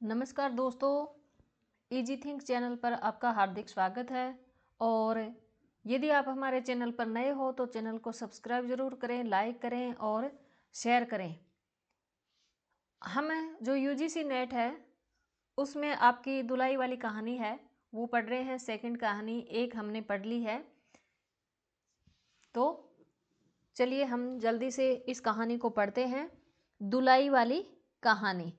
नमस्कार दोस्तों, easy think channel पर आपका हार्दिक स्वागत है। और यदि आप हमारे चैनल पर नए हो तो चैनल को सब्सक्राइब जरूर करें, लाइक करें और शेयर करें। हम जो यूजीसी नेट है उसमें आपकी धुलाई वाली कहानी है वो पढ़ रहे हैं। सेकंड कहानी एक हमने पढ़ ली है, तो चलिए हम जल्दी से इस कहानी को पढ़ते हैं। धुलाई वाली कहानी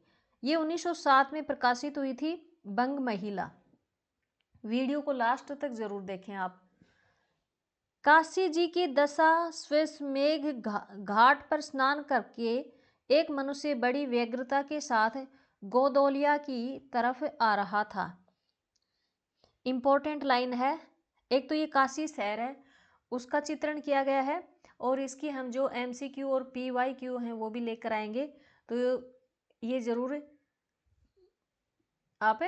ये 1907 में प्रकाशित हुई थी। बंग महिला। वीडियो को लास्ट तक जरूर देखें आप। काशी जी की दशा श्वेतमेघ घाट पर स्नान करके एक मनुष्य बड़ी व्यग्रता के साथ गोदोलिया की तरफ आ रहा था। इंपॉर्टेंट लाइन है, एक तो ये काशी शहर है उसका चित्रण किया गया है और इसकी हम जो एमसीक्यू और पीवाईक्यू हैं वो भी लेकर आएंगे, तो ये जरूर आप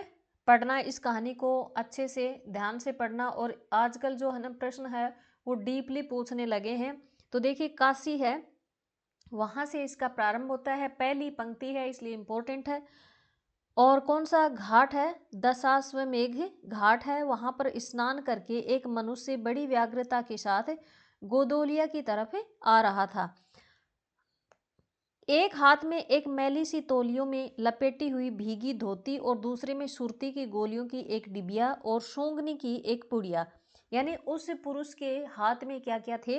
पढ़ना, इस कहानी को अच्छे से ध्यान से पढ़ना। और आजकल जो है ना प्रश्न है वो डीपली पूछने लगे हैं। तो देखिए काशी है, वहां से इसका प्रारंभ होता है, पहली पंक्ति है इसलिए इंपॉर्टेंट है। और कौन सा घाट है? दशाश्वमेघ घाट है। वहां पर स्नान करके एक मनुष्य बड़ी व्याग्रता के साथ गोदोलिया की तरफ आ रहा था। एक हाथ में एक मैली सी तौलियों में लपेटी हुई भीगी धोती और दूसरे में सुरती की गोलियों की एक डिबिया और सूंघनी की एक पुड़िया। यानी उस पुरुष के हाथ में क्या क्या थे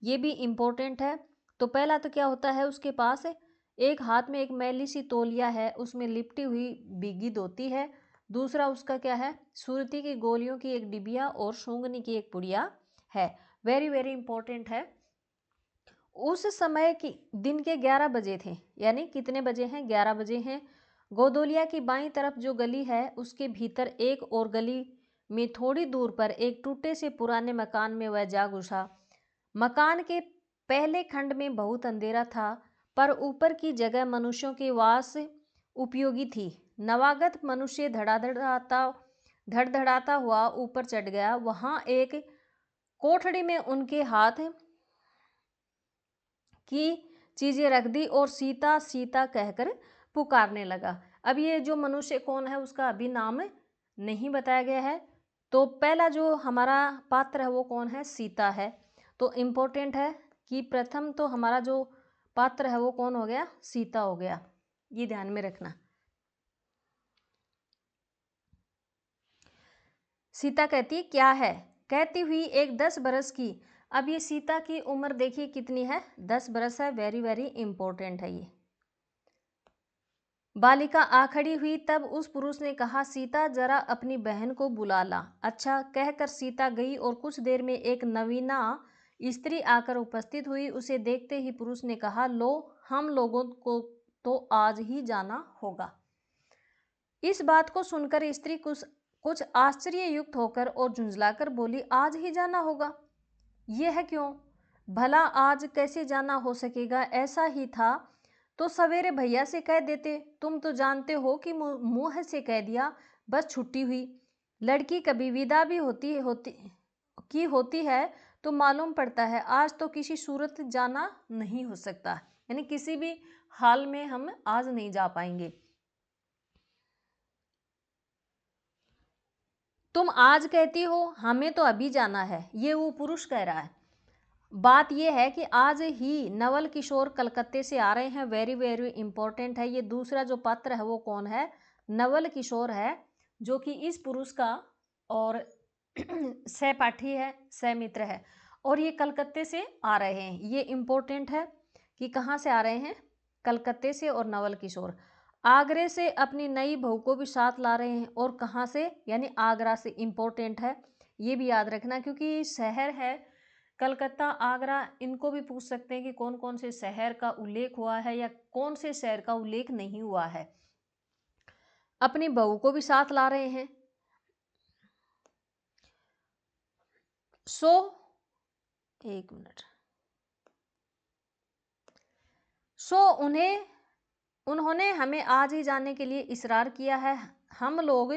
ये भी इंपॉर्टेंट है। तो पहला तो क्या होता है, उसके पास एक हाथ में एक मैली सी तौलिया है, उसमें लिपटी हुई भीगी धोती है। दूसरा उसका क्या है, सुरती की गोलियों की एक डिबिया और सूंघनी की एक पुड़िया है। वेरी वेरी इंपॉर्टेंट है। उस समय की दिन के 11 बजे थे, यानी कितने बजे हैं? 11 बजे हैं। गोदोलिया की बाईं तरफ जो गली है उसके भीतर एक और गली में थोड़ी दूर पर एक टूटे से पुराने मकान में वह जा घुसा। मकान के पहले खंड में बहुत अंधेरा था, पर ऊपर की जगह मनुष्यों के वास उपयोगी थी। नवागत मनुष्य धड़धड़ाता हुआ ऊपर चढ़ गया। वहां एक कोठड़ी में उनके हाथ की चीजें रख दी और सीता सीता कहकर पुकारने लगा। अब ये जो मनुष्य कौन है उसका अभी नाम नहीं बताया गया है। तो पहला जो हमारा पात्र है वो कौन है? सीता है। तो इम्पोर्टेंट है कि प्रथम तो हमारा जो पात्र है वो कौन हो गया? सीता हो गया, ये ध्यान में रखना। सीता कहती क्या है? कहती हुई एक 10 बरस की। अब ये सीता की उम्र देखिए कितनी है? 10 बरस है। वेरी वेरी इंपॉर्टेंट है ये। बालिका आ खड़ी हुई। तब उस पुरुष ने कहा, सीता जरा अपनी बहन को बुला ला। अच्छा कहकर सीता गई और कुछ देर में एक नवीना स्त्री आकर उपस्थित हुई। उसे देखते ही पुरुष ने कहा, लो हम लोगों को तो आज ही जाना होगा। इस बात को सुनकर स्त्री कुछ आश्चर्ययुक्त होकर और झुंझलाकर बोली, आज ही जाना होगा? यह क्यों? भला आज कैसे जाना हो सकेगा? ऐसा ही था तो सवेरे भैया से कह देते। तुम तो जानते हो कि मुंह से कह दिया बस छुट्टी हुई। लड़की कभी विदा भी होती है तो मालूम पड़ता है आज तो किसी सूरत जाना नहीं हो सकता। यानी किसी भी हाल में हम आज नहीं जा पाएंगे। तुम आज कहती हो, हमें तो अभी जाना है, ये वो पुरुष कह रहा है। बात यह है कि आज ही नवल किशोर कलकत्ते से आ रहे हैं। वेरी वेरी इंपॉर्टेंट है। ये दूसरा जो पात्र है वो कौन है? नवल किशोर है, जो कि इस पुरुष का और सहपाठी है, सहमित्र है। और ये कलकत्ते से आ रहे हैं। ये इंपॉर्टेंट है कि कहाँ से आ रहे हैं? कलकत्ते से। और नवल किशोर आगरे से अपनी नई बहू को भी साथ ला रहे हैं। और कहाँ से? यानी आगरा से। इंपॉर्टेंट है, ये भी याद रखना, क्योंकि शहर है कलकत्ता, आगरा, इनको भी पूछ सकते हैं कि कौन कौन से शहर का उल्लेख हुआ है या कौन से शहर का उल्लेख नहीं हुआ है। अपनी बहू को भी साथ ला रहे हैं। एक मिनट। उन्होंने हमें आज ही जाने के लिए इशरार किया है। हम लोग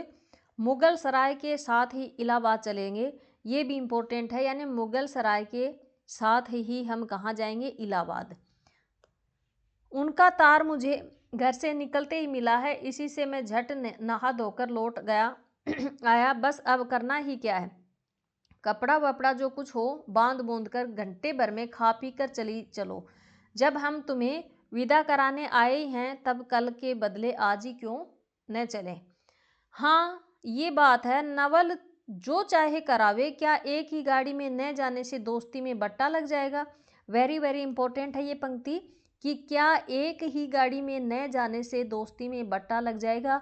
मुगल सराय के साथ ही इलाहाबाद चलेंगे। ये भी इंपॉर्टेंट है, यानी मुगल सराय के साथ ही हम कहाँ जाएंगे? इलाहाबाद। उनका तार मुझे घर से निकलते ही मिला है, इसी से मैं झट नहा धोकर लौट गया आया। बस अब करना ही क्या है, कपड़ा वपड़ा जो कुछ हो बांध बूंद कर घंटे भर में खा पी कर चली चलो। जब हम तुम्हें विदा कराने आए हैं तब कल के बदले आज ही क्यों न चले। हाँ ये बात है, नवल जो चाहे करावे, क्या एक ही गाड़ी में न जाने से दोस्ती में बट्टा लग जाएगा। वेरी वेरी इंपॉर्टेंट है ये पंक्ति कि क्या एक ही गाड़ी में न जाने से दोस्ती में बट्टा लग जाएगा।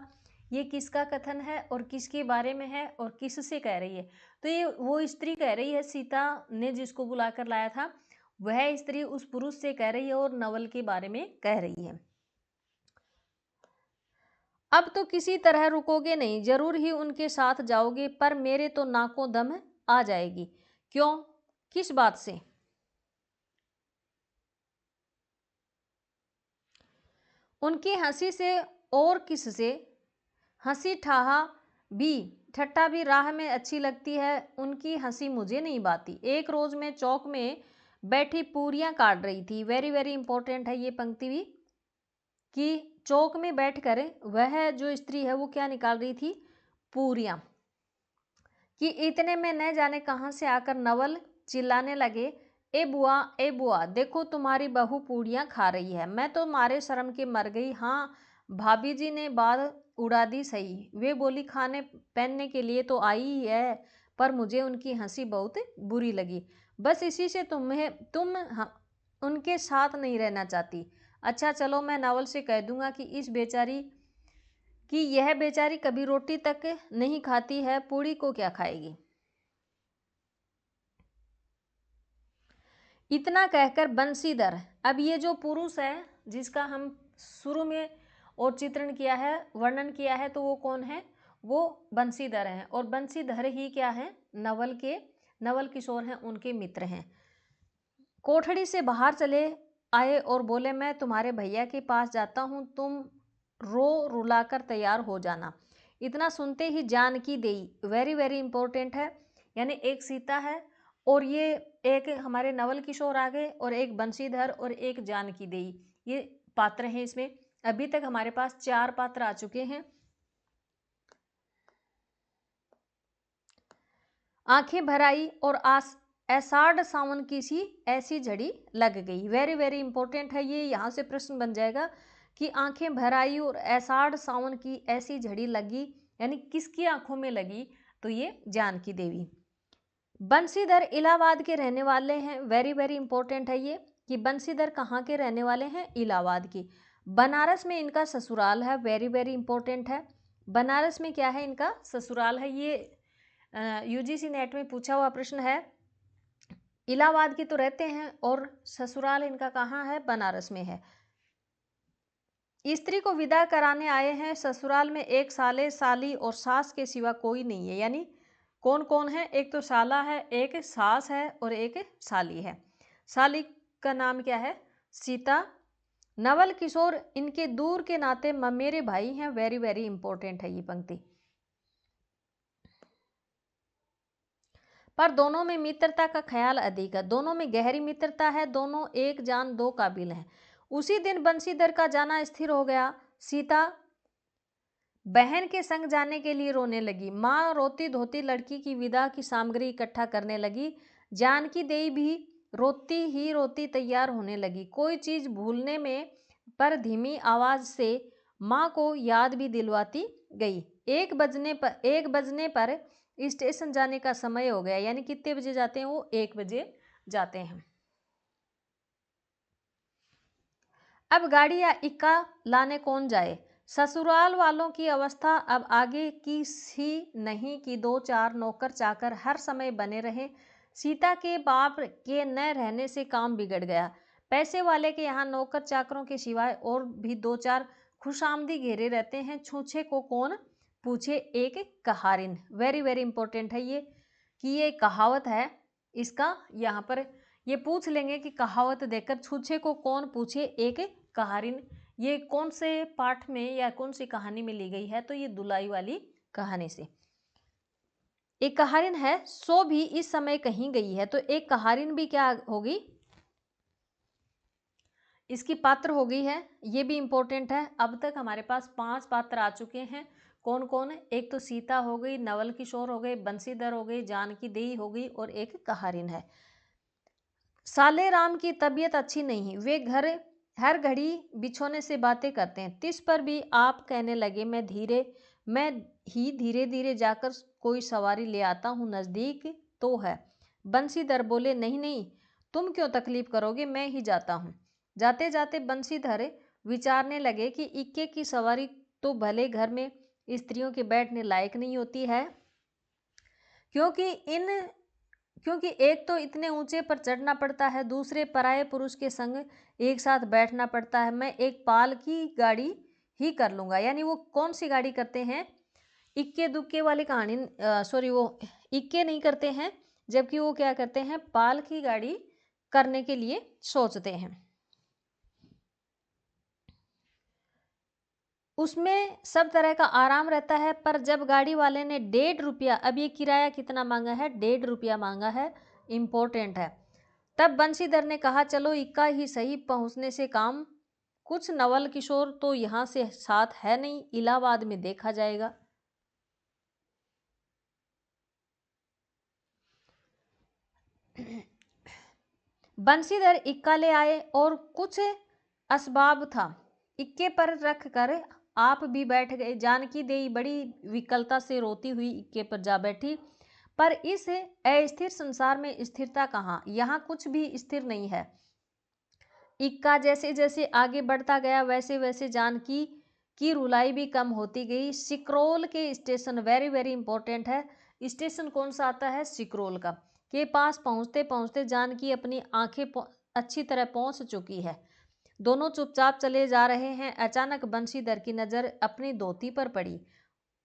ये किसका कथन है और किसके बारे में है और किससे कह रही है। तो ये वो स्त्री कह रही है, सीता ने जिसको बुलाकर लाया था वह स्त्री उस पुरुष से कह रही है और नवल के बारे में कह रही है। अब तो किसी तरह रुकोगे नहीं, जरूर ही उनके साथ जाओगे, पर मेरे तो नाकों दम आ जाएगी। क्यों, किस बात से। उनकी हंसी से और किससे। हंसी ठट्टा भी राह में अच्छी लगती है, उनकी हंसी मुझे नहीं बाती। एक रोज मैं चौक में बैठी पूरियां काट रही थी। वेरी वेरी इंपॉर्टेंट है ये पंक्ति भी कि चौक में बैठकर वह जो स्त्री है वो क्या निकाल रही थी, पूरियां। कि इतने में न जाने कहां से आकर नवल चिल्लाने लगे, ए बुआ देखो तुम्हारी बहू पूड़ियां खा रही है। मैं तो मारे शर्म के मर गई। हाँ भाभी जी ने बात उड़ा दी सही, वे बोली खाने पहनने के लिए तो आई ही है, पर मुझे उनकी हंसी बहुत बुरी लगी। बस इसी से उनके साथ नहीं रहना चाहती। अच्छा चलो मैं नवल से कह दूंगा कि यह बेचारी कभी रोटी तक नहीं खाती है, पूड़ी को क्या खाएगी। इतना कहकर बंसीधर, अब ये जो पुरुष है जिसका हम शुरू में और चित्रण किया है, वर्णन किया है, तो वो कौन है, वो बंसीधर हैं। और बंसीधर ही क्या है, नवल किशोर हैं, उनके मित्र हैं। कोठड़ी से बाहर चले आए और बोले, मैं तुम्हारे भैया के पास जाता हूँ, तुम रो रुलाकर तैयार हो जाना। इतना सुनते ही जानकी देई, वेरी वेरी इंपॉर्टेंट है, यानी एक सीता है और ये एक हमारे नवल किशोर आ गए और एक बंशीधर और एक जानकी देई, ये पात्र हैं इसमें। अभी तक हमारे पास 4 पात्र आ चुके हैं। आंखें भर आई और ऐसाड़ सावन की सी ऐसी झड़ी लग गई। वेरी वेरी इंपॉर्टेंट है ये, यहां से प्रश्न बन जाएगा कि आंखें भर आई और ऐसाड़ सावन की ऐसी झड़ी लगी, यानी किसकी आंखों में लगी, तो ये जानकी देवी। बंशीधर इलाहाबाद के रहने वाले हैं। वेरी वेरी इंपॉर्टेंट है ये कि बंशीधर कहाँ के रहने वाले हैं, इलाहाबाद की। बनारस में इनका ससुराल है। वेरी वेरी इंपॉर्टेंट है, बनारस में क्या है, इनका ससुराल है। ये यूजीसी नेट में पूछा हुआ प्रश्न है। इलाहाबाद की तो रहते हैं और ससुराल इनका कहाँ है, बनारस में है। स्त्री को विदा कराने आए हैं, ससुराल में एक साले साली और सास के सिवा कोई नहीं है। यानी कौन कौन है, एक तो साला है, एक सास है और एक साली है। साली का नाम क्या है, सीता। नवल किशोर इनके दूर के नाते ममेरे भाई हैं। वेरी वेरी इंपॉर्टेंट है ये पंक्ति। पर दोनों में मित्रता का ख्याल अधिक है, दोनों में गहरी मित्रता है, दोनों एक जान दो काबिल हैं। उसी दिन बंशीधर का जाना स्थिर हो गया। सीता बहन के संग जाने के लिए रोने लगी। माँ रोती धोती लड़की की विदा की सामग्री इकट्ठा करने लगी। जानकी देई भी रोती ही रोती तैयार होने लगी। कोई चीज भूलने में पर धीमी आवाज से माँ को याद भी दिलवाती गई। 1 बजने पर स्टेशन जाने का समय हो गया। यानी कितने बजे जाते हैं वो, 1 बजे जाते हैं। अब गाड़ी या इक्का लाने कौन जाए। ससुराल वालों की अवस्था अब आगे की सी नहीं कि 2-4 नौकर चाकर हर समय बने रहे। सीता के बाप के न रहने से काम बिगड़ गया। पैसे वाले के यहाँ नौकर चाकरों के सिवाय और भी 2-4 खुशामदी घेरे रहते हैं। छूछे को कौन पूछे, एक कहारिन। वेरी वेरी इंपॉर्टेंट है ये कि ये कहावत है, इसका यहाँ पर ये पूछ लेंगे कि कहावत देकर छूछे को कौन पूछे, एक कहारिन। ये कौन से पाठ में या कौन सी कहानी में ली गई है, तो ये दुलाई वाली कहानी से। एक कहारिन है, सो भी इस समय कहीं गई है, तो एक कहारिन भी क्या होगी, इसकी पात्र हो गई है, ये भी इम्पोर्टेंट है। अब तक हमारे पास 5 पात्र आ चुके हैं। कौन कौन? एक तो सीता हो गई, नवल किशोर हो गए, बंसीधर हो गई, जानकी देई हो गई और एक कहारिन है। साले राम की तबीयत अच्छी नहीं, वे घर हर घड़ी बिछोने से बातें करते हैं। तिस पर भी आप कहने लगे मैं ही धीरे धीरे जाकर कोई सवारी ले आता हूँ, नज़दीक तो है। बंसीधर बोले, नहीं नहीं, तुम क्यों तकलीफ करोगे, मैं ही जाता हूँ। जाते जाते बंसीधर विचारने लगे कि इक्के की सवारी तो भले घर में स्त्रियों के बैठने लायक नहीं होती है, क्योंकि एक तो इतने ऊंचे पर चढ़ना पड़ता है, दूसरे पराये पुरुष के संग एक साथ बैठना पड़ता है। मैं एक पाल की गाड़ी ही कर लूँगा। यानी वो कौन सी गाड़ी करते हैं? इक्के दुक्के वाली कहानी, सॉरी, वो इक्के नहीं करते हैं, जबकि वो क्या करते हैं? पाल की गाड़ी करने के लिए सोचते हैं। उसमें सब तरह का आराम रहता है। पर जब गाड़ी वाले ने 1.5 रुपया, अब ये किराया कितना मांगा है? 1.5 रुपया मांगा है, इम्पोर्टेंट है। तब बंसीधर ने कहा, चलो इक्का ही सही, पहुंचने से काम कुछ। नवल किशोर तो यहाँ से साथ है नहीं, इलाहाबाद में देखा जाएगा। बंसीधर इक्का ले आए और कुछ असबाब था, इक्के पर रख कर आप भी बैठ गए। जानकी देई बड़ी विकलता से रोती हुई इक्के पर जा बैठी। पर इस अस्थिर संसार में स्थिरता कहाँ? यहाँ कुछ भी स्थिर नहीं है। इक्का जैसे जैसे आगे बढ़ता गया, वैसे वैसे जानकी की रुलाई भी कम होती गई। सिकरोल के स्टेशन, वेरी वेरी इंपॉर्टेंट है, स्टेशन कौन सा आता है? सिकरोल का, के पास पहुंचते पहुंचते जानकी अपनी आंखें अच्छी तरह पहुंच चुकी है। दोनों चुपचाप चले जा रहे हैं। अचानक बंसीधर की नज़र अपनी धोती पर पड़ी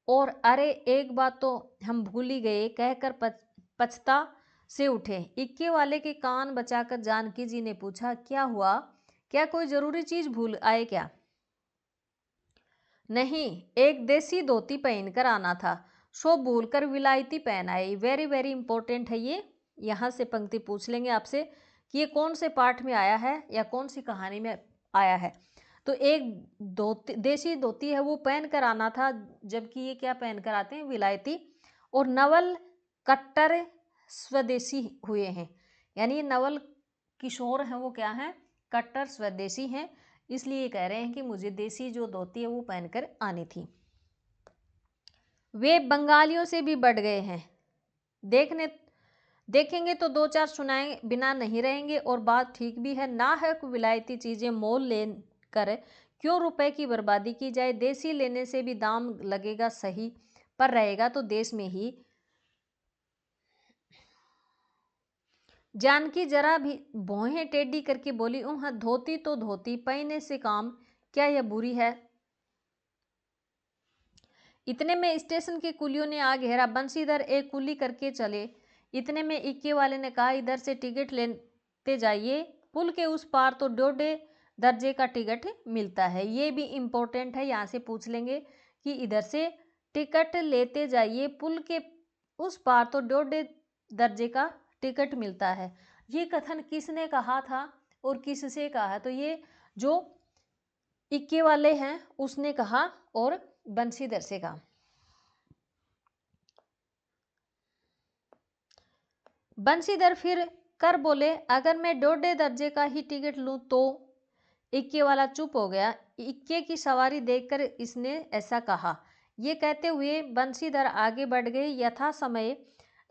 और अरे एक बात तो हम भूल ही गए कहकर पछता से उठे। इक्के वाले के कान बचाकर जानकी जी ने पूछा, क्या हुआ? क्या कोई जरूरी चीज भूल आए क्या? नहीं, एक देसी धोती पहनकर आना था, सो भूलकर विलायती पहन आई। वेरी वेरी इंपॉर्टेंट है ये। यहाँ से पंक्ति पूछ लेंगे आपसे कि ये कौन से पाठ में आया है या कौन सी कहानी में आया है। तो एक धोती, देसी धोती है, वो पहन कर आना था, जबकि ये क्या पहन कर आते हैं? विलायती। और नवल कट्टर स्वदेशी हुए हैं, यानी नवल किशोर हैं वो क्या हैं? कट्टर स्वदेशी हैं। इसलिए कह रहे हैं कि मुझे देसी जो धोती है वो पहनकर आनी थी। वे बंगालियों से भी बढ़ गए हैं, देखेंगे तो 2-4 सुनाए बिना नहीं रहेंगे। और बात ठीक भी है, ना है कोई विलायती चीज़ें मोल लेकर क्यों रुपए की बर्बादी की जाए। देसी लेने से भी दाम लगेगा सही, पर रहेगा तो देश में ही। जानकी जरा भी भौहें टेढ़ी करके बोली, धोती तो धोती, पहने से काम क्या यह बुरी है? इतने में स्टेशन के कुलियों ने आ घेरा। बंसीधर एक कुली करके चले। इतने में इक्के वाले ने कहा, इधर से टिकट लेते जाइए, पुल के उस पार तो 1.5 दर्जे का टिकट मिलता है। ये भी इम्पोर्टेंट है, यहाँ से पूछ लेंगे कि इधर से टिकट लेते जाइए, पुल के उस पार तो 1.5 दर्जे का टिकट मिलता है। ये कथन किसने कहा था और किससे कहा है? तो ये जो इक्के वाले हैं उसने कहा और बंसीधर से कहा। बंसीधर फिर कर बोले, अगर मैं 1.5 दर्जे का ही टिकट लूं तो? इक्के वाला चुप हो गया। इक्के की सवारी देखकर इसने ऐसा कहा। ये कहते हुए बंसीधर आगे बढ़ गए। यथा समय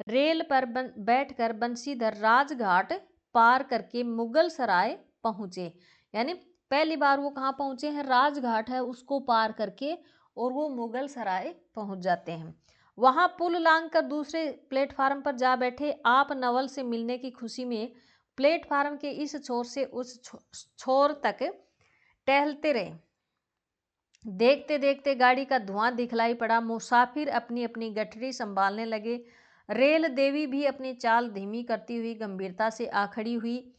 रेल पर बैठकर बंसीधर राजघाट पार करके मुगल सराय पहुंचे। यानी पहली बार वो कहाँ पहुंचे हैं? राजघाट है उसको पार करके, और वो मुगल सराय पहुंच जाते हैं। वहां पुल लांग कर दूसरे प्लेटफार्म पर जा बैठे। आप नवल से मिलने की खुशी में प्लेटफार्म के इस छोर से उस छोर तक टहलते रहे। देखते देखते गाड़ी का धुआं दिखलाई पड़ा। मुसाफिर अपनी अपनी गठरी संभालने लगे। रेल देवी भी अपनी चाल धीमी करती हुई गंभीरता से आ खड़ी हुई।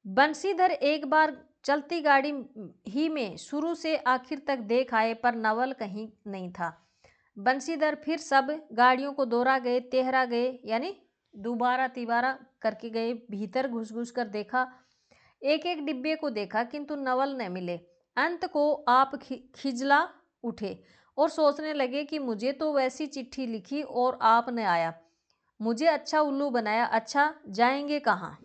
बंसीधर एक बार चलती गाड़ी ही में शुरू से आखिर तक देख आए, पर नवल कहीं नहीं था। बंसीधर फिर सब गाड़ियों को दोहरा गए, तेहरा गए, यानी दोबारा तिबारा करके गए। भीतर घुस घुस कर देखा, एक एक डिब्बे को देखा किंतु नवल न मिले। अंत को आप खिजला उठे और सोचने लगे कि मुझे तो वैसी चिट्ठी लिखी और आप न आया, मुझे अच्छा उल्लू बनाया। अच्छा जाएंगे कहाँ?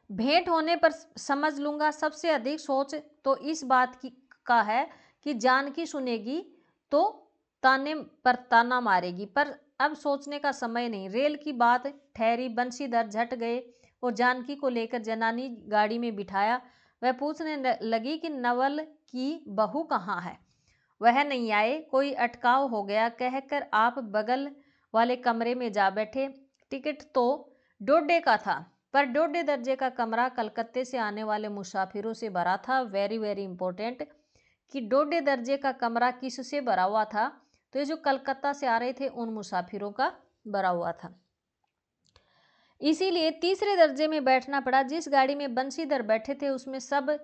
भेंट होने पर समझ लूंगा। सबसे अधिक सोच तो इस बात की का है कि जानकी सुनेगी तो ताने पर ताना मारेगी, पर अब सोचने का समय नहीं। रेल की बात ठहरी। बंशीधर झट गए और जानकी को लेकर जनानी गाड़ी में बिठाया। वह पूछने लगी कि नवल की बहू कहाँ है? वह नहीं आए, कोई अटकाव हो गया कहकर आप बगल वाले कमरे में जा बैठे। टिकट तो डोडे का था, पर डोडे दर्जे का कमरा कलकत्ते से आने वाले मुसाफिरों से भरा था। वेरी वेरी इंपॉर्टेंट कि डोडे दर्जे का कमरा किससे भरा हुआ था? तो ये जो कलकत्ता से आ रहे थे उन मुसाफिरों का भरा हुआ था। इसीलिए तीसरे दर्जे में बैठना पड़ा। जिस गाड़ी में बंशीधर बैठे थे उसमें सब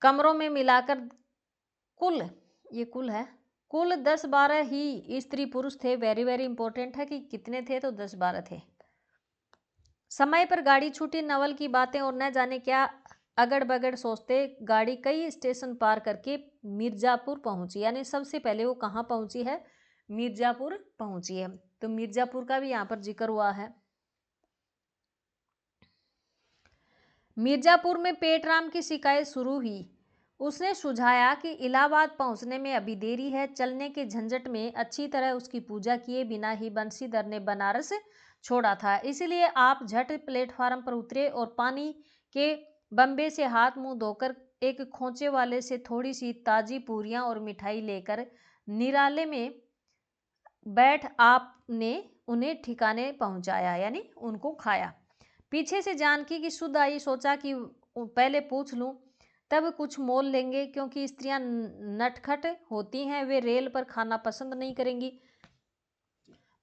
कमरों में मिलाकर कुल 10-12 ही स्त्री पुरुष थे। वेरी वेरी इंपॉर्टेंट है कि कितने थे, तो 10-12 थे। समय पर गाड़ी छूटी। नवल की बातें और न जाने क्या अगड़ बगड़ सोचते गाड़ी कई स्टेशन पार करके मिर्जापुर पहुंची। यानी सबसे पहले वो कहाँ पहुंची है? मिर्जापुर पहुंची है। तो मिर्जापुर का भी यहाँ पर जिक्र हुआ है। मिर्जापुर में पेटराम की शिकायत शुरू हुई। उसने सुझाया कि इलाहाबाद पहुंचने में अभी देरी है। चलने के झंझट में अच्छी तरह उसकी पूजा किए बिना ही बंशीधर ने बनारस छोड़ा था। इसलिए आप झट प्लेटफार्म पर उतरे और पानी के बम्बे से हाथ मुंह धोकर एक खोचे वाले से थोड़ी सी ताजी पूरियां और मिठाई लेकर निराले में बैठ आपने उन्हें ठिकाने पहुंचाया, यानी उनको खाया। पीछे से जानकी की सुध आई। सोचा कि पहले पूछ लूं, तब कुछ मोल लेंगे, क्योंकि स्त्रियां नटखट होती हैं, वे रेल पर खाना पसंद नहीं करेंगी।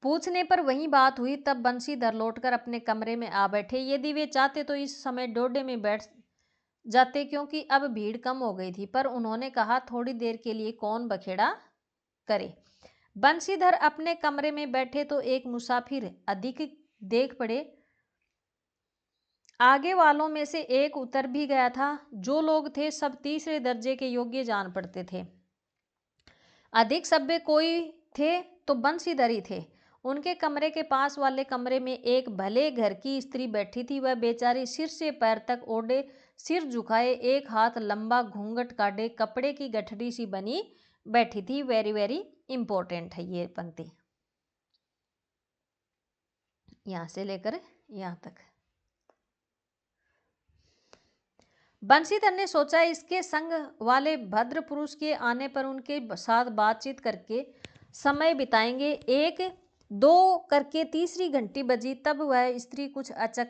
पूछने पर वही बात हुई। तब बंशीधर लौटकर अपने कमरे में आ बैठे। यदि वे चाहते तो इस समय डोडे में बैठ जाते, क्योंकि अब भीड़ कम हो गई थी, पर उन्होंने कहा थोड़ी देर के लिए कौन बखेड़ा करे। बंशीधर अपने कमरे में बैठे तो एक मुसाफिर अधिक देख पड़े। आगे वालों में से एक उतर भी गया था। जो लोग थे सब तीसरे दर्जे के योग्य जान पड़ते थे। अधिक सभ्य कोई थे तो बंशीधर ही थे। उनके कमरे के पास वाले कमरे में एक भले घर की स्त्री बैठी थी। वह बेचारी सिर से पैर तक ओढ़े, सिर झुकाए, एक हाथ लंबा घूंघट काटे, कपड़े की गठरी सी बनी बैठी थी। वेरी वेरी इंपॉर्टेंट है ये पंक्ति, यहां से लेकर यहां तक। बंशीधर ने सोचा इसके संग वाले भद्र पुरुष के आने पर उनके साथ बातचीत करके समय बिताएंगे। 1-2 करके तीसरी घंटी बजी। तब वह स्त्री कुछ अकचा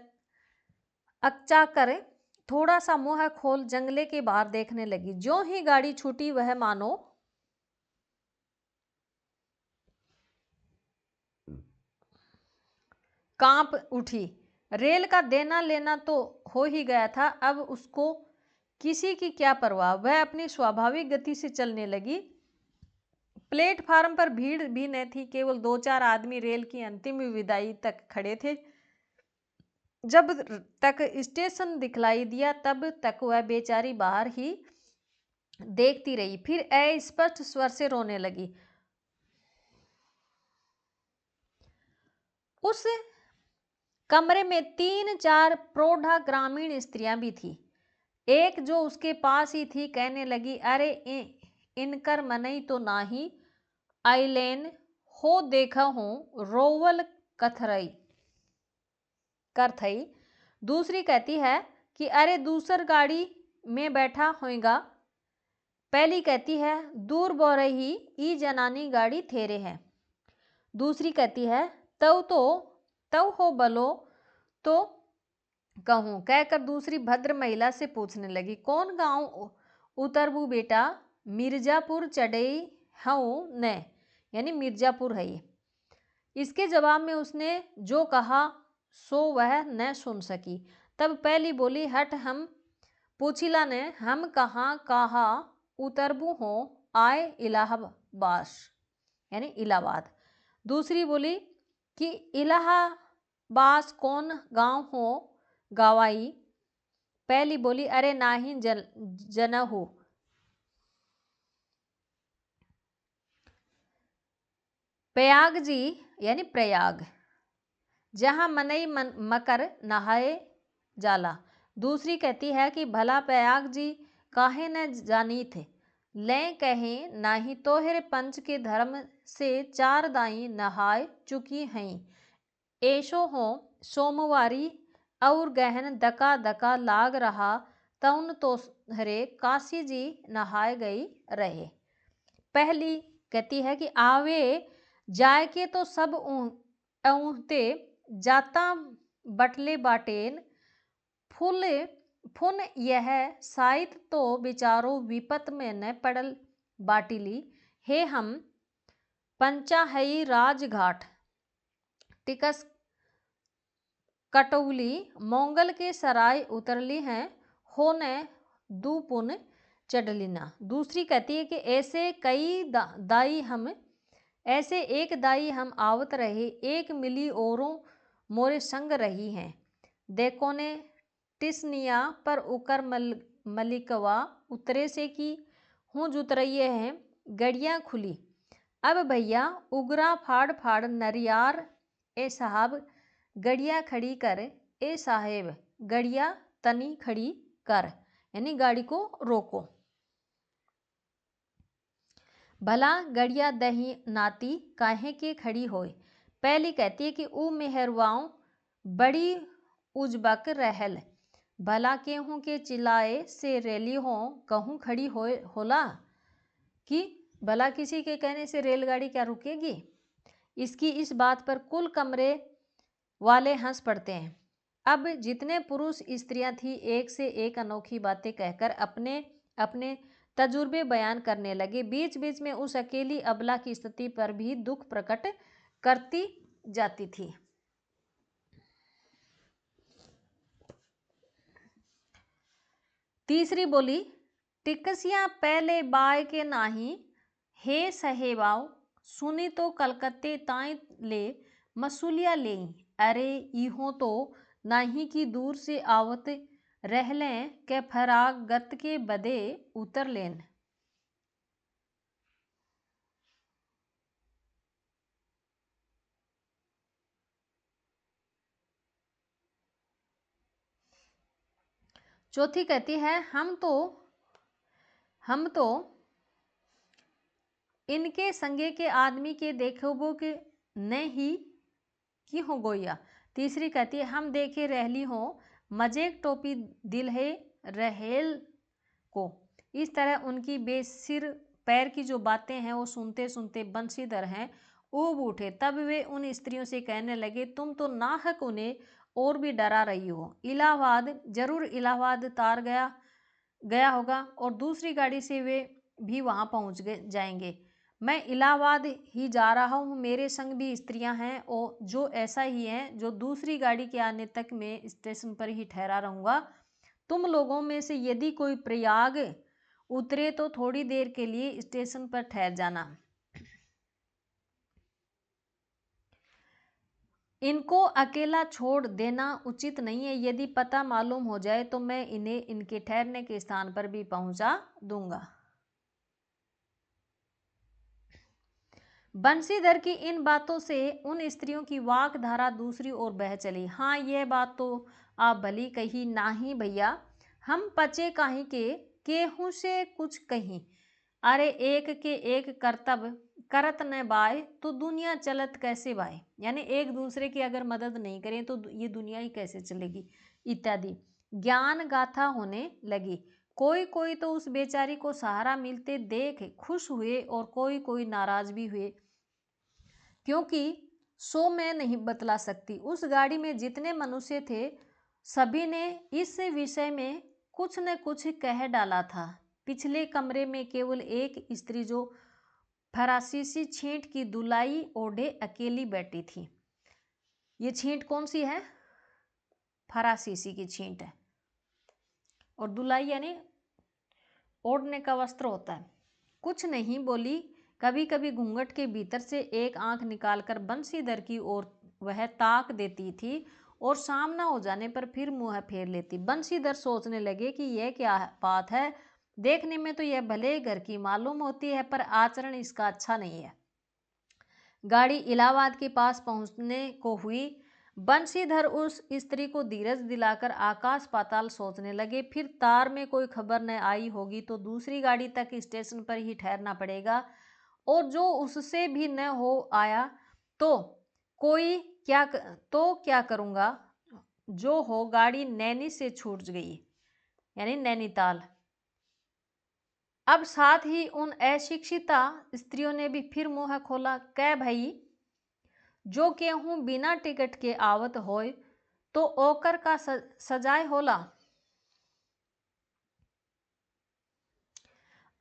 कर थोड़ा सा मुंह खोल जंगले के बाहर देखने लगी। ज्यों ही गाड़ी छूटी वह मानो कांप उठी। रेल का देना लेना तो हो ही गया था, अब उसको किसी की क्या परवाह। वह अपनी स्वाभाविक गति से चलने लगी। प्लेटफार्म पर भीड़ भी न थी, केवल 2-4 आदमी रेल की अंतिम विदाई तक खड़े थे। जब तक स्टेशन दिखलाई दिया तब तक वह बेचारी बाहर ही देखती रही। फिर अस्पष्ट स्वर से रोने लगी। उस कमरे में 3-4 प्रौढ़ा ग्रामीण स्त्रियां भी थी। एक जो उसके पास ही थी कहने लगी, अरे इनकर मनई तो नाही आइलेन हो देखा हूं रोवल कथरई कर थई। दूसरी कहती है कि अरे दूसर गाड़ी में बैठा होएगा। पहली कहती है दूर बो रही ई जनानी गाड़ी थेरे है। दूसरी कहती है तव हो बलो तो कहूं। कहकर दूसरी भद्र महिला से पूछने लगी, कौन गांव उतरबू बेटा? मिर्जापुर चढ़ई हूं न, यानी मिर्जापुर है ये। इसके जवाब में उसने जो कहा सो वह न सुन सकी। तब पहली बोली, हट हम पूछिला ने हम कहा उतरबू हो आए इलाहाबाद, यानी इलाहाबाद। दूसरी बोली कि बास कौन गांव हो गवाई। पहली बोली अरे नाही जना हो। प्रयाग जी यानी प्रयाग, जहां मनई मकर नहाए जाला। दूसरी कहती है कि भला प्रयाग जी काहे न जानी थे, ले कहे नाही तोहरे पंच के धर्म से चार दाई नहाए चुकी हैं। ऐशो हो सोमवारी और गहन दका दका लाग रहा, तउन तो हरे काशी जी नहाए गई रहे। पहली कहती है कि आवे जाए के तो सब ऊहते जाता बटले बाटेन, फुल फुन यह साइत तो बिचारो विपत में न पड़ल बाटिली। हे हम पंचाहई राजघाट टिकस कटौली मोंगल के सराय उतरली हैं, होने दुपुन चढ़लिना। दूसरी कहती है कि ऐसे कई दाई हम ऐसे एक दाई हम आवत रहे, एक मिली औरों मोरे संग रही हैं। देखो ने टिसनिया पर उकर मलिकवा उतरे से की हूँ उतरइये हैं, गड़ियाँ खुली। अब भैया उगरा फाड़ फाड़ नरियार, ए साहब गड़िया खड़ी कर, ए साहेब गड़िया तनी खड़ी कर, यानी गाड़ी को रोको। भला गड़िया दही नाती काहे के खड़ी होए। पहली कहती है कि ऊ मेहरवाओं बड़ी उजबक रहल, भला केहूँ के चिल्लाए से रेली हो कहूँ खड़ी होए होला, कि भला किसी के कहने से रेलगाड़ी क्या रुकेगी। इसकी इस बात पर कुल कमरे वाले हंस पड़ते हैं। अब जितने पुरुष स्त्रियां थी एक से एक अनोखी बातें कहकर अपने अपने तजुर्बे बयान करने लगे। बीच बीच में उस अकेली अबला की स्थिति पर भी दुख प्रकट करती जाती थी। तीसरी बोली टिकसिया पहले बाय के नाही, हे सहेबाओ सुनी तो कलकत्ते ताई ले मसूलिया ले। अरे इहो तो नाही की दूर से आवत रहलें के फराग गत के बदे उतर लेन। चौथी कहती है हम तो इनके संगे के आदमी के देखोबो के नहीं की हो गोया। तीसरी कहती है हम देखे रहली हो मजेक टोपी दिल है रहेल को। इस तरह उनकी बेसिर पैर की जो बातें हैं वो सुनते सुनते बंशीधर हैं ऊब उठे। तब वे उन स्त्रियों से कहने लगे तुम तो नाहक उन्हें और भी डरा रही हो। इलाहाबाद जरूर इलाहाबाद तार गया होगा और दूसरी गाड़ी से वे भी वहाँ पहुँच जाएंगे। मैं इलाहाबाद ही जा रहा हूँ, मेरे संग भी स्त्रियां हैं और जो ऐसा ही हैं, जो दूसरी गाड़ी के आने तक मैं स्टेशन पर ही ठहरा रहूँगा। तुम लोगों में से यदि कोई प्रयाग उतरे तो थोड़ी देर के लिए स्टेशन पर ठहर जाना। इनको अकेला छोड़ देना उचित नहीं है, यदि पता मालूम हो जाए तो मैं इन्हें इनके ठहरने के स्थान पर भी पहुंचा दूंगा। बंशीधर की इन बातों से उन स्त्रियों की वाक धारा दूसरी ओर बह चली। हाँ यह बात तो आप भली कही, नाही भैया हम पचे काहे के केहू से कुछ कहीं। अरे एक के एक करतब करत न बाय तो दुनिया चलत कैसे बाय, यानी एक दूसरे की अगर मदद नहीं करें तो ये दुनिया ही कैसे चलेगी इत्यादि ज्ञान गाथा होने लगी। कोई कोई तो उस बेचारी को सहारा मिलते देख खुश हुए और कोई कोई नाराज भी हुए, क्योंकि सो मैं नहीं बतला सकती। उस गाड़ी में जितने मनुष्य थे सभी ने इस विषय में कुछ न कुछ कह डाला था। पिछले कमरे में केवल एक स्त्री जो फरासीसी छींट की दुलाई ओढ़े अकेली बैठी थी। ये छींट कौन सी है? फरासीसी की छींट है। और दुलाई यानी ओढ़ने का वस्त्र होता है। कुछ नहीं बोली। कभी कभी घूंघट के भीतर से एक आंख निकालकर बंशीधर की ओर वह ताक देती थी और सामना हो जाने पर फिर मुंह फेर लेती। बंशीधर सोचने लगे कि यह क्या बात है, देखने में तो यह भले घर की मालूम होती है पर आचरण इसका अच्छा नहीं है। गाड़ी इलाहाबाद के पास पहुंचने को हुई। बंशीधर उस स्त्री को धीरज दिलाकर आकाश पाताल सोचने लगे। फिर तार में कोई खबर न आई होगी तो दूसरी गाड़ी तक स्टेशन पर ही ठहरना पड़ेगा, और जो उससे भी न हो आया तो क्या करूंगा। जो हो, गाड़ी नैनी से छूट गई, यानी नैनीताल। अब साथ ही उन अशिक्षिता स्त्रियों ने भी फिर मुंह खोला। कह भई, जो केहूँ बिना टिकट के आवत होय तो ओकर का सजाए होला।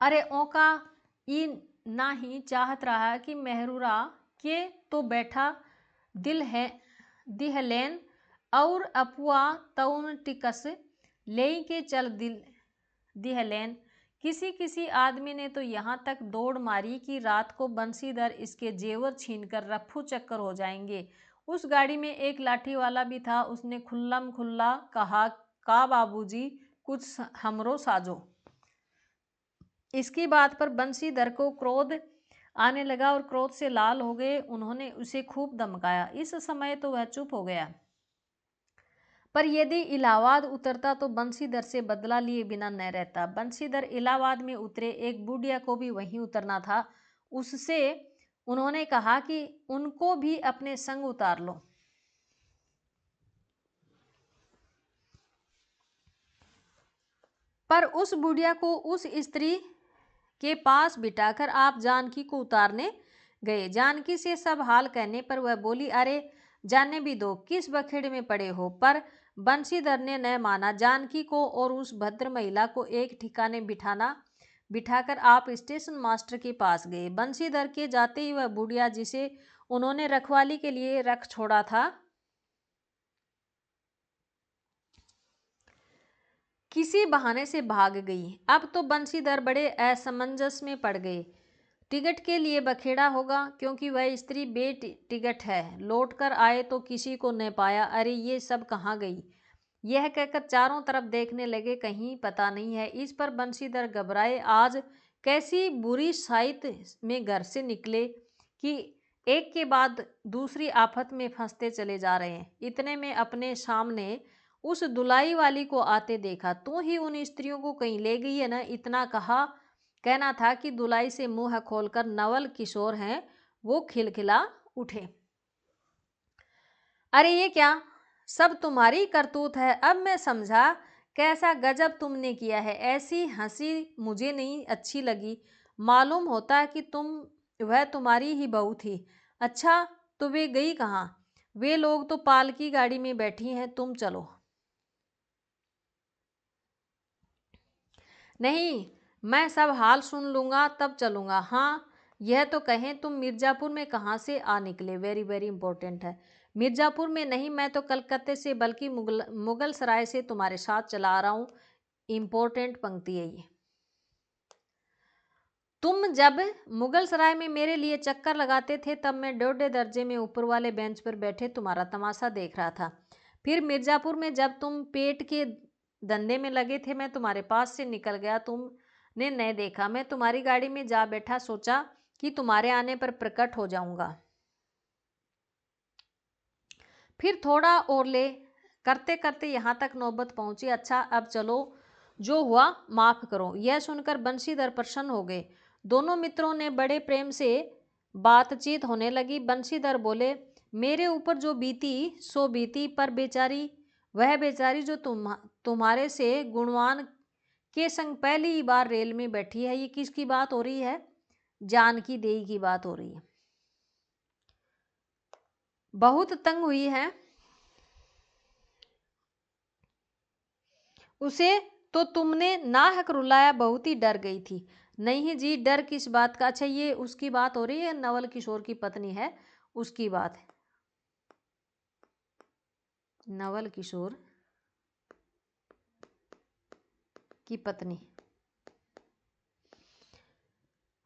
अरे ओका ई ना ही चाहत रहा कि मेहरूरा के तो बैठा दिल है दिहलेन और अपुआ तउन टिकस ले के चल दिल दिहलेन। किसी किसी आदमी ने तो यहाँ तक दौड़ मारी कि रात को बंशीधर इसके जेवर छीनकर रफ्फू चक्कर हो जाएंगे। उस गाड़ी में एक लाठी वाला भी था। उसने खुल्लम खुल्ला कहा, का बाबूजी कुछ हमरो साजो। इसकी बात पर बंशीधर को क्रोध आने लगा और क्रोध से लाल हो गए। उन्होंने उसे खूब धमकाया। इस समय तो वह चुप हो गया, पर यदि इलाहाबाद उतरता तो बंशीधर से बदला लिए बिना न रहता। बंशीधर इलाहाबाद में उतरे। एक बुढ़िया को भी वहीं उतरना था। उससे उन्होंने कहा कि उनको भी अपने संग उतार लो। पर उस बुढ़िया को उस स्त्री के पास बिठाकर आप जानकी को उतारने गए। जानकी से सब हाल कहने पर वह बोली, अरे जाने भी दो, किस बखेड़े में पड़े हो। पर बंशीधर ने न माना। जानकी को और उस भद्र महिला को एक ठिकाने बिठाकर आप स्टेशन मास्टर के पास गए। बंशीधर के जाते ही वह बुढ़िया, जिसे उन्होंने रखवाली के लिए रख छोड़ा था, किसी बहाने से भाग गई। अब तो बंशीधर बड़े असमंजस में पड़ गए। टिकट के लिए बखेड़ा होगा, क्योंकि वह स्त्री टिकट है। लौटकर आए तो किसी को न पाया। अरे ये सब कहाँ गई, यह कहकर चारों तरफ देखने लगे, कहीं पता नहीं है। इस पर बंशीधर घबराए। आज कैसी बुरी साइत में घर से निकले कि एक के बाद दूसरी आफत में फंसते चले जा रहे हैं। इतने में अपने सामने उस दुलाई वाली को आते देखा। तू ही उन स्त्रियों को कहीं ले गई है ना, इतना कहना था कि दुलाई से मुंह खोलकर नवल किशोर हैं वो खिलखिला उठे। अरे ये क्या सब तुम्हारी करतूत है। अब मैं समझा कैसा गजब तुमने किया है। ऐसी हंसी मुझे नहीं अच्छी लगी। मालूम होता है कि वह तुम्हारी ही बहू थी। अच्छा, तो वे गई कहाँ? वे लोग तो पालकी गाड़ी में बैठी हैं, तुम चलो। नहीं, मैं सब हाल सुन लूँगा तब चलूँगा। हाँ, यह तो कहें तुम मिर्ज़ापुर में कहाँ से आ निकले? वेरी वेरी इंपॉर्टेंट है। मिर्ज़ापुर में नहीं, मैं तो कलकत्ते से, बल्कि मुगल सराय से तुम्हारे साथ चला आ रहा हूँ। इम्पोर्टेंट पंक्ति है ये। तुम जब मुगल सराय में मेरे लिए चक्कर लगाते थे तब मैं 1.5 दर्जे में ऊपर वाले बेंच पर बैठे तुम्हारा तमाशा देख रहा था। फिर मिर्ज़ापुर में जब तुम पेट के धंधे में लगे थे मैं तुम्हारे पास से निकल गया। तुमने नहीं देखा। मैं तुम्हारी गाड़ी में जा बैठा, सोचा कि तुम्हारे आने पर प्रकट हो जाऊंगा। फिर थोड़ा और ले करते करते यहाँ तक नौबत पहुंची। अच्छा, अब चलो, जो हुआ माफ करो। यह सुनकर बंशीधर प्रसन्न हो गए। दोनों मित्रों ने बड़े प्रेम से बातचीत होने लगी। बंशीधर बोले, मेरे ऊपर जो बीती सो बीती, पर वह बेचारी जो तुम्हारे से गुणवान के संग पहली बार रेल में बैठी है। ये किसकी बात हो रही है? जानकी देई की बात हो रही है। बहुत तंग हुई है। उसे तो तुमने नाहक रुलाया, बहुत ही डर गई थी। नहीं जी, डर किस बात का? अच्छा, ये उसकी बात हो रही है, नवल किशोर की पत्नी है, उसकी बात है। नवल किशोर की पत्नी।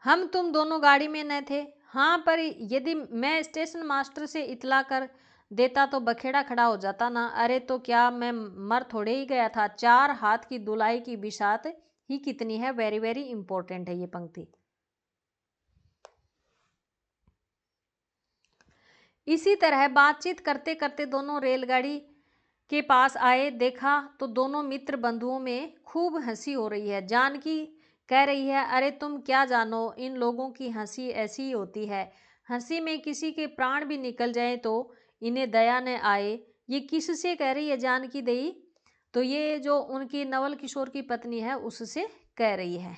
हम तुम दोनों गाड़ी में न थे? हाँ, पर यदि मैं स्टेशन मास्टर से इतला कर देता तो बखेड़ा खड़ा हो जाता ना। अरे तो क्या मैं मर थोड़े ही गया था। 4 हाथ की दुलाई की बिसात ही कितनी है। वेरी वेरी इंपॉर्टेंट है ये पंक्ति। इसी तरह बातचीत करते करते दोनों रेलगाड़ी के पास आए। देखा तो दोनों मित्र बंधुओं में खूब हंसी हो रही है। जानकी कह रही है, अरे तुम क्या जानो, इन लोगों की हंसी ऐसी ही होती है। हंसी में किसी के प्राण भी निकल जाए तो इन्हें दया न आए। ये किससे कह रही है जानकी देई? तो ये जो उनकी नवल किशोर की पत्नी है उससे कह रही है।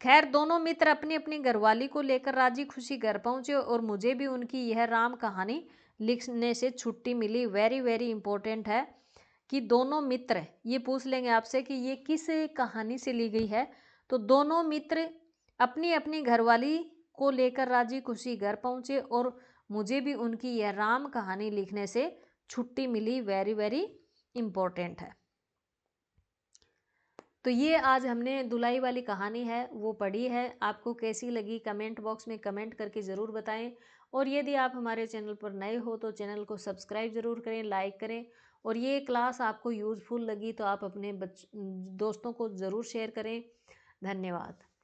खैर दोनों मित्र अपनी अपनी घरवाली को लेकर राजी खुशी घर पहुंचे और मुझे भी उनकी यह राम कहानी लिखने से छुट्टी मिली। वेरी वेरी इंपॉर्टेंट है कि दोनों मित्र, ये पूछ लेंगे आपसे कि ये किस कहानी से ली गई है। तो दोनों मित्र अपनी अपनी घरवाली को लेकर राजी खुशी घर पहुंचे और मुझे भी उनकी यह राम कहानी लिखने से छुट्टी मिली। वेरी वेरी इंपॉर्टेंट है। तो ये आज हमने दुलाई वाली कहानी है वो पढ़ी है। आपको कैसी लगी कमेंट बॉक्स में कमेंट करके ज़रूर बताएं। और यदि आप हमारे चैनल पर नए हो तो चैनल को सब्सक्राइब ज़रूर करें, लाइक करें। और ये क्लास आपको यूज़फुल लगी तो आप अपने दोस्तों को ज़रूर शेयर करें। धन्यवाद।